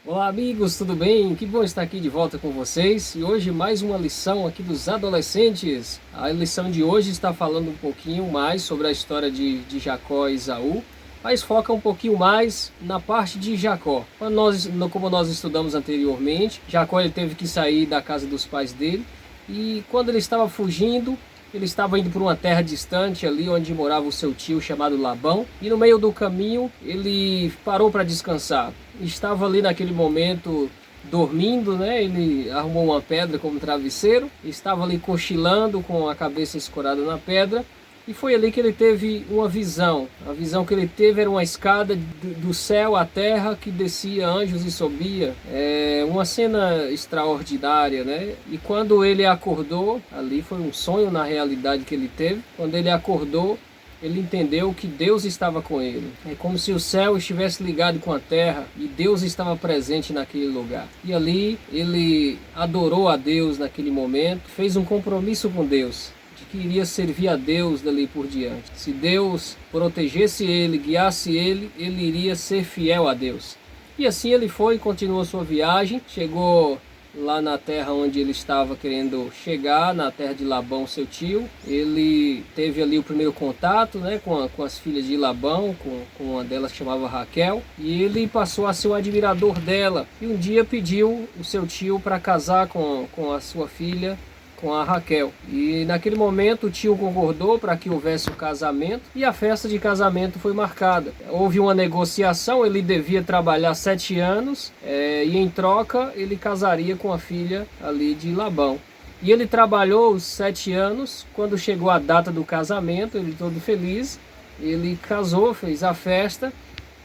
Olá amigos, tudo bem? Que bom estar aqui de volta com vocês. E hoje mais uma lição aqui dos adolescentes. A lição de hoje está falando um pouquinho mais sobre a história de Jacó e Esaú, mas foca um pouquinho mais na parte de Jacó. Como nós estudamos anteriormente, Jacó ele teve que sair da casa dos pais dele e quando ele estava fugindo, ele estava indo para uma terra distante ali onde morava o seu tio chamado Labão, e no meio do caminho ele parou para descansar. Estava ali naquele momento dormindo, né? Ele arrumou uma pedra como travesseiro, estava ali cochilando com a cabeça escorada na pedra, e foi ali que ele teve uma visão. A visão que ele teve era uma escada do céu à terra que descia anjos e subia. É uma cena extraordinária, né? E quando ele acordou, ali foi um sonho na realidade que ele teve. Quando ele acordou, ele entendeu que Deus estava com ele. É como se o céu estivesse ligado com a terra e Deus estava presente naquele lugar. E ali ele adorou a Deus naquele momento, fez um compromisso com Deus, que iria servir a Deus dali por diante. Se Deus protegesse ele, guiasse ele, ele iria ser fiel a Deus. E assim ele foi e continuou sua viagem, chegou lá na terra onde ele estava querendo chegar, na terra de Labão, seu tio. Ele teve ali o primeiro contato, né, com as filhas de Labão, com uma delas que chamava Raquel, e ele passou a ser um admirador dela. E um dia pediu o seu tio para casar com a sua filha, com a Raquel. E naquele momento o tio concordou para que houvesse o casamento e a festa de casamento foi marcada. Houve uma negociação, ele devia trabalhar 7 anos e em troca ele casaria com a filha ali de Labão. E ele trabalhou os 7 anos, quando chegou a data do casamento, ele todo feliz, ele casou, fez a festa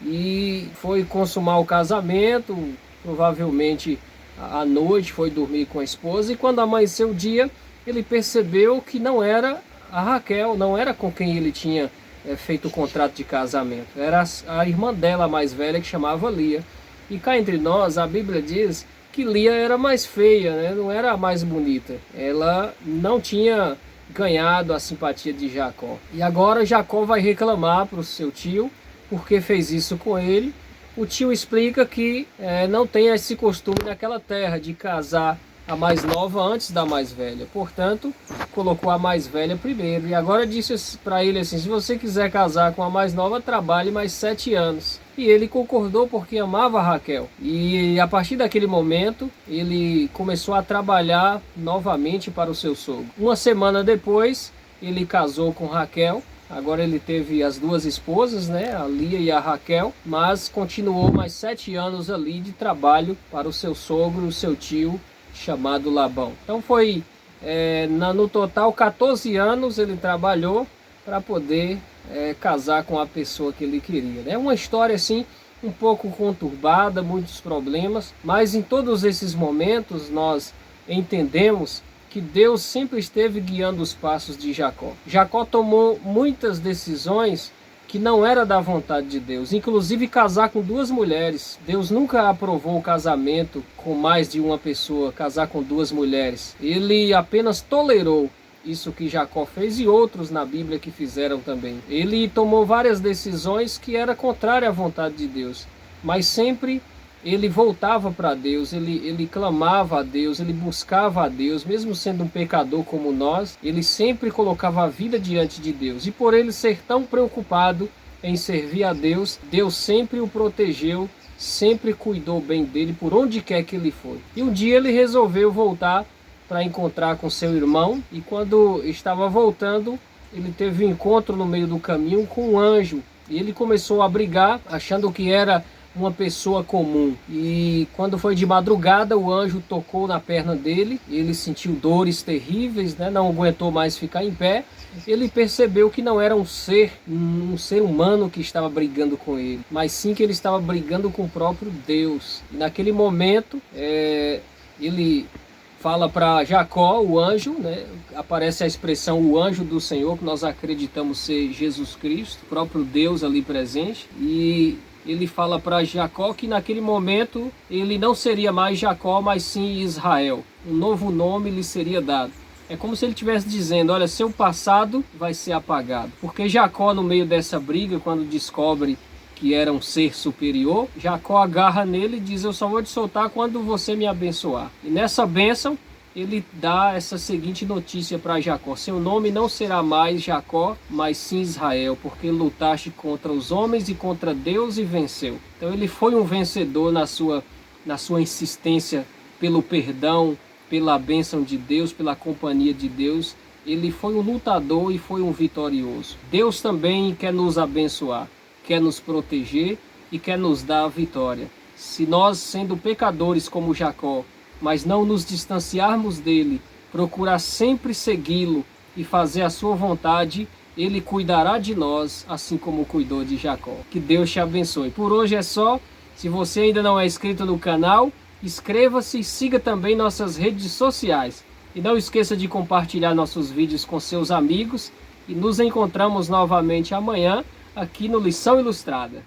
e foi consumar o casamento, provavelmente à noite foi dormir com a esposa, e quando amanheceu o dia, ele percebeu que não era a Raquel, não era com quem ele tinha feito o contrato de casamento, era a irmã dela mais velha, que chamava Lia. E cá entre nós, a Bíblia diz que Lia era mais feia, né? Não era a mais bonita, ela não tinha ganhado a simpatia de Jacó. E agora Jacó vai reclamar para o seu tio porque fez isso com ele. O tio explica que não tem esse costume naquela terra de casar a mais nova antes da mais velha. Portanto, colocou a mais velha primeiro. E agora disse para ele assim: se você quiser casar com a mais nova, trabalhe mais 7 anos. E ele concordou porque amava a Raquel. E a partir daquele momento, ele começou a trabalhar novamente para o seu sogro. Uma semana depois, ele casou com Raquel. Agora ele teve as duas esposas, né, a Lia e a Raquel, mas continuou mais 7 anos ali de trabalho para o seu sogro, o seu tio, chamado Labão. Então foi, no total, 14 anos ele trabalhou para poder casar com a pessoa que ele queria. É uma história assim, um pouco conturbada, muitos problemas, mas em todos esses momentos nós entendemos que Deus sempre esteve guiando os passos de Jacó. Jacó tomou muitas decisões que não era da vontade de Deus, inclusive casar com 2 mulheres. Deus nunca aprovou o casamento com mais de uma pessoa, casar com 2 mulheres. Ele apenas tolerou isso que Jacó fez e outros na Bíblia que fizeram também. Ele tomou várias decisões que era contrária à vontade de Deus, mas sempre ele voltava para Deus, ele clamava a Deus, ele buscava a Deus, mesmo sendo um pecador como nós, ele sempre colocava a vida diante de Deus. E por ele ser tão preocupado em servir a Deus, Deus sempre o protegeu, sempre cuidou bem dele por onde quer que ele foi. E um dia ele resolveu voltar para encontrar com seu irmão, e quando estava voltando, ele teve um encontro no meio do caminho com um anjo, e ele começou a brigar, achando que era uma pessoa comum. E quando foi de madrugada, o anjo tocou na perna dele, ele sentiu dores terríveis, né? Não aguentou mais ficar em pé. Ele percebeu que não era um ser humano que estava brigando com ele, mas sim que ele estava brigando com o próprio Deus. E naquele momento, ele fala para Jacó, o anjo, né? Aparece a expressão o anjo do Senhor, que nós acreditamos ser Jesus Cristo, o próprio Deus ali presente. E ele fala para Jacó que naquele momento ele não seria mais Jacó, mas sim Israel. Um novo nome lhe seria dado. É como se ele estivesse dizendo: olha, seu passado vai ser apagado. Porque Jacó, no meio dessa briga, quando descobre que que era um ser superior, Jacó agarra nele e diz: eu só vou te soltar quando você me abençoar. E nessa bênção, ele dá essa seguinte notícia para Jacó: seu nome não será mais Jacó, mas sim Israel, porque lutaste contra os homens e contra Deus e venceu. Então ele foi um vencedor na sua insistência pelo perdão, pela bênção de Deus, pela companhia de Deus. Ele foi um lutador e foi um vitorioso. Deus também quer nos abençoar, quer nos proteger e quer nos dar a vitória. Se nós, sendo pecadores como Jacó, mas não nos distanciarmos dele, procurar sempre segui-lo e fazer a sua vontade, ele cuidará de nós, assim como cuidou de Jacó. Que Deus te abençoe. Por hoje é só. Se você ainda não é inscrito no canal, inscreva-se e siga também nossas redes sociais. E não esqueça de compartilhar nossos vídeos com seus amigos. E nos encontramos novamente amanhã aqui no Lição Ilustrada.